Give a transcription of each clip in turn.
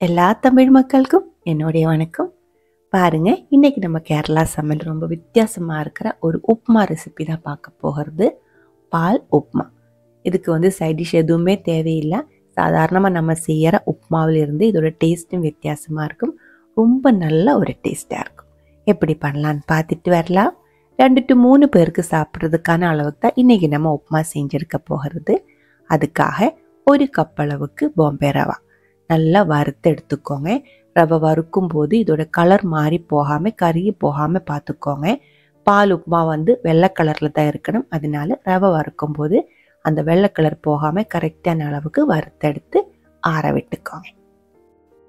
எல்லா தமிழ் மக்களுக்கும் என்னுடைய வணக்கம். பாருங்க, இன்னைக்கு நம்ம கேரளா சமையல் ரொம்ப வித்தியாசமா இருக்கிற ஒரு உப்புமா ரெசிபி தான் பார்க்க போகிறது. பால் உப்புமா. இதுக்கு சைட் டிஷ் எதுவுமே தேவையில்லை. சாதாரணமாக நம்ம செய்கிற உப்புமாவிலிருந்து இதோட டேஸ்ட்டும் வித்தியாசமாக இருக்கும். ரொம்ப நல்ல ஒரு டேஸ்ட்டாக இருக்கும். எப்படி பண்ணலான்னு பார்த்துட்டு வரலாம். 2 to 3 பேருக்கு சாப்பிட்றதுக்கான அளவுக்கு தான் இன்றைக்கி நம்ம உப்புமா செஞ்செடுக்க போகிறது. அதுக்காக 1 கப் அளவுக்கு பாம்பே ரவா நல்லா வறுத்து எடுத்துக்கோங்க. ரவை வறுக்கும் போது இதோட கலர் மாறி போகாமல் கருகி போகாமல் பார்த்துக்கோங்க. பால் உப்புமா வெள்ளை கலரில் தான் இருக்கணும். அதனால ரவை வறுக்கும் போது அந்த வெள்ளை கலர் போகாமல் கரெக்டான அளவுக்கு வறுத்தெடுத்து ஆற விட்டுக்கோங்க.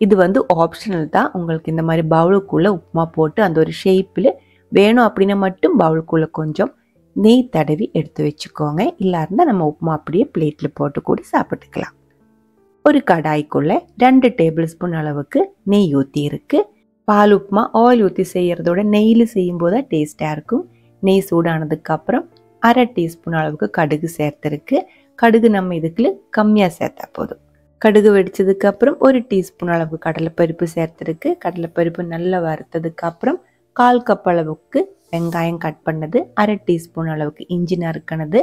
இது ஆப்ஷனல் தான். உங்களுக்கு இந்த மாதிரி பவுலுக்குள்ளே உப்புமா போட்டு அந்த ஒரு ஷேப்பில் வேணும் அப்படின்னா மட்டும் பவுலுக்குள்ளே கொஞ்சம் நெய் தடவி எடுத்து வச்சுக்கோங்க. இல்லாருந்தா நம்ம உப்புமா அப்படியே பிளேட்டில் போட்டு கூட சாப்பிட்டுக்கலாம். ஒரு கடாய்க்குள்ளே 2 டேபிள் ஸ்பூன் அளவுக்கு நெய் ஊற்றி இருக்கு. பால் உப்புமா ஆயில் ஊற்றி செய்கிறதோட நெய்யில் செய்யும்போது தான் டேஸ்ட்டாக இருக்கும். நெய் சூடானதுக்கு அப்புறம் 1/2 டீஸ்பூன் அளவுக்கு கடுகு சேர்த்துருக்கு. கடுகு நம்ம இதுக்குள்ள கம்மியாக சேர்த்தா போதும். கடுகு வெடிச்சதுக்கு அப்புறம் 1 டீஸ்பூன் அளவுக்கு கடலைப்பருப்பு சேர்த்துருக்கு. கடலைப்பருப்பு நல்லா வறுத்ததுக்கு அப்புறம் 1/4 கப் அளவுக்கு வெங்காயம் கட் பண்ணது, 1/2 டீஸ்பூன் அளவுக்கு இஞ்சி நறுக்கினது,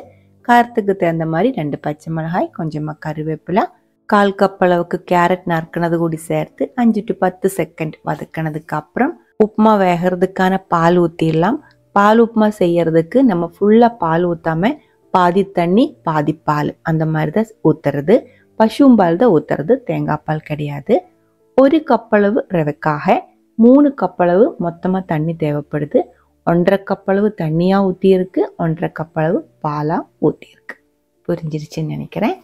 காரத்துக்கு தகுந்த மாதிரி 2 பச்சை மிளகாய், கொஞ்சமாக கருவேப்பிலை, 1/4 கப் அளவுக்கு கேரட் நறுக்கினது கூடி சேர்த்து 5 to 10 செகண்ட் வதக்கினதுக்கு அப்புறம் உப்புமா வேகிறதுக்கான பால் ஊற்றிடலாம். பால் உப்புமா செய்யறதுக்கு நம்ம ஃபுல்லாக பால் ஊற்றாம பாதி தண்ணி பாதி பால் அந்த மாதிரி தான் ஊற்றுறது. பசும்பால் தான் ஊற்றுறது, தேங்காய் பால் கிடையாது. 1 கப் அளவு ரவைக்காக 3 கப் அளவு மொத்தமாக தண்ணி தேவைப்படுது. 1/2 கப் அளவு தண்ணியாக ஊற்றியிருக்கு, 1/2 கப் அளவு பாலாக ஊற்றியிருக்கு. புரிஞ்சிருச்சுன்னு நினைக்கிறேன்.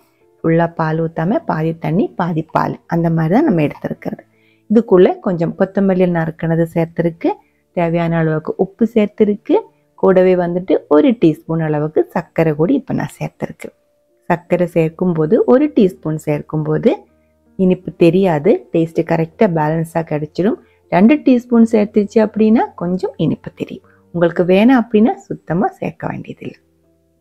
ஃபுல்லாக பால் ஊற்றாமல் பாதி தண்ணி பாதி பால் அந்த மாதிரி தான் நம்ம எடுத்துருக்கிறது. இதுக்குள்ளே கொஞ்சம் கொத்தமல்லி நறுக்கினது சேர்த்துருக்கு, தேவையான அளவுக்கு உப்பு சேர்த்துருக்கு, கூடவே 1 டீஸ்பூன் அளவுக்கு சர்க்கரை கூடி இப்போ நான் சேர்த்துருக்கு. சர்க்கரை சேர்க்கும்போது 1 டீஸ்பூன் சேர்க்கும்போது இனிப்பு தெரியாது, டேஸ்ட்டு கரெக்டாக பேலன்ஸாக கிடச்சிடும். 2 டீஸ்பூன் சேர்த்துச்சு அப்படின்னா கொஞ்சம் இனிப்பு தெரியும். உங்களுக்கு வேணாம் அப்படின்னா சுத்தமாக சேர்க்க வேண்டியதில்லை.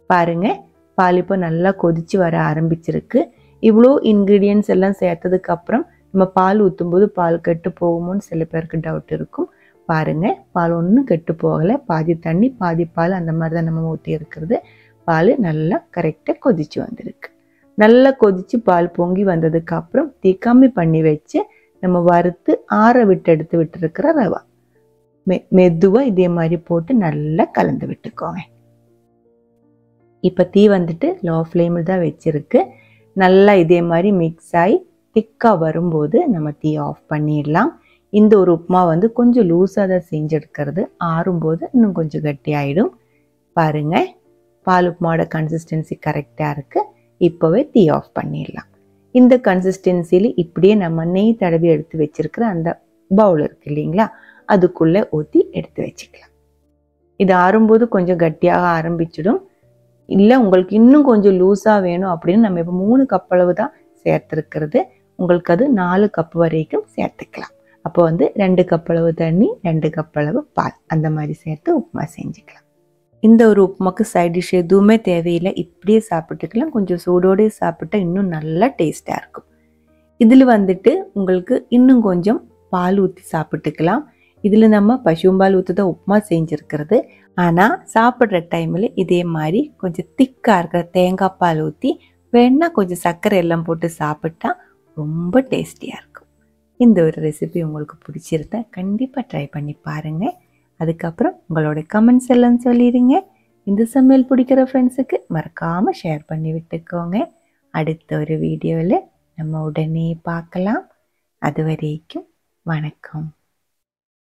பாருங்கள், பால் இப்போ நல்லா கொதிச்சு வர ஆரம்பிச்சிருக்கு. இவ்வளோ இன்க்ரீடியன்ஸ் எல்லாம் சேர்த்ததுக்கு அப்புறம் நம்ம பால் ஊற்றும்போது பால் கெட்டு போகுமோன்னு சில பேருக்கு டவுட் இருக்கும். பாருங்கள், பால் ஒன்றும் கெட்டு போகலை. பாதி தண்ணி பாதி பால் அந்த மாதிரி தான் நம்ம ஊற்றி இருக்கிறது. பால் நல்லா கரெக்டாக கொதிச்சு வந்திருக்கு. நல்லா கொதிச்சு பால் பொங்கி வந்ததுக்கு அப்புறம் தீ கம்மி பண்ணி வச்சு நம்ம வறுத்து ஆற விட்டு எடுத்து விட்டுருக்கிற ரவா மெதுவாக இதே மாதிரி போட்டு நல்லா கலந்து விட்டுக்கோங்க. இப்போ தீ லோ ஃப்ளேமில் தான் வச்சுருக்கு. நல்லா இதே மாதிரி மிக்ஸ் ஆகி திக்காக வரும்போது நம்ம தீ ஆஃப் பண்ணிடலாம். இந்த ஒரு உப்புமா கொஞ்சம் லூஸாக தான் செஞ்செடுக்கிறது. ஆறும்போது இன்னும் கொஞ்சம் கட்டியாயிடும். பாருங்கள், பால் உப்புமாவோட கன்சிஸ்டன்சி கரெக்டாக இருக்குது. இப்போவே தீ ஆஃப் பண்ணிடலாம். இந்த கன்சிஸ்டன்சியில் இப்படியே நம்ம நெய் தடவி எடுத்து வச்சிருக்கிற அந்த பவுல் இருக்குது இல்லைங்களா, அதுக்குள்ளே ஊற்றி எடுத்து வச்சுக்கலாம். இது ஆறும்போது கொஞ்சம் கட்டியாக ஆரம்பிச்சிடும். இல்லை உங்களுக்கு இன்னும் கொஞ்சம் லூஸாக வேணும் அப்படின்னு நம்ம இப்போ 3 கப் அளவு தான் சேர்த்துருக்கிறது. உங்களுக்கு அது 4 கப் வரைக்கும் சேர்த்துக்கலாம். அப்போ 2 கப் அளவு தண்ணி 2 கப் அளவு பால் அந்த மாதிரி சேர்த்து உப்புமா செஞ்சுக்கலாம். இந்த ஒரு உப்புமாக்கு சைட் டிஷ் எதுவுமே தேவையில்லை, இப்படியே சாப்பிட்டுக்கலாம். கொஞ்சம் சூடோடே சாப்பிட்டா இன்னும் நல்லா டேஸ்ட்டாக இருக்கும். இதில் உங்களுக்கு இன்னும் கொஞ்சம் பால் ஊற்றி சாப்பிட்டுக்கலாம். இதில் நம்ம பசும்பால் ஊற்றி தான் உப்புமா செஞ்சுருக்கிறது. ஆனால் சாப்பிட்ற டைமில் இதே மாதிரி கொஞ்சம் திக்காக இருக்கிற தேங்காய் பால் ஊற்றி வேணா கொஞ்சம் சர்க்கரை எல்லாம் போட்டு சாப்பிட்டா ரொம்ப டேஸ்டியாக இருக்கும். இந்த ஒரு ரெசிபி உங்களுக்கு பிடிச்சிருந்தா கண்டிப்பாக ட்ரை பண்ணி பாருங்கள். அதுக்கப்புறம் உங்களோட கமெண்ட்ஸ் எல்லாம் சொல்லிடுங்க. இந்த சமையல் பிடிக்கிற ஃப்ரெண்ட்ஸுக்கு மறக்காமல் ஷேர் பண்ணி விட்டுக்கோங்க. அடுத்த ஒரு வீடியோவில் நம்ம உடனே பார்க்கலாம். அது வரைக்கும் வணக்கம்.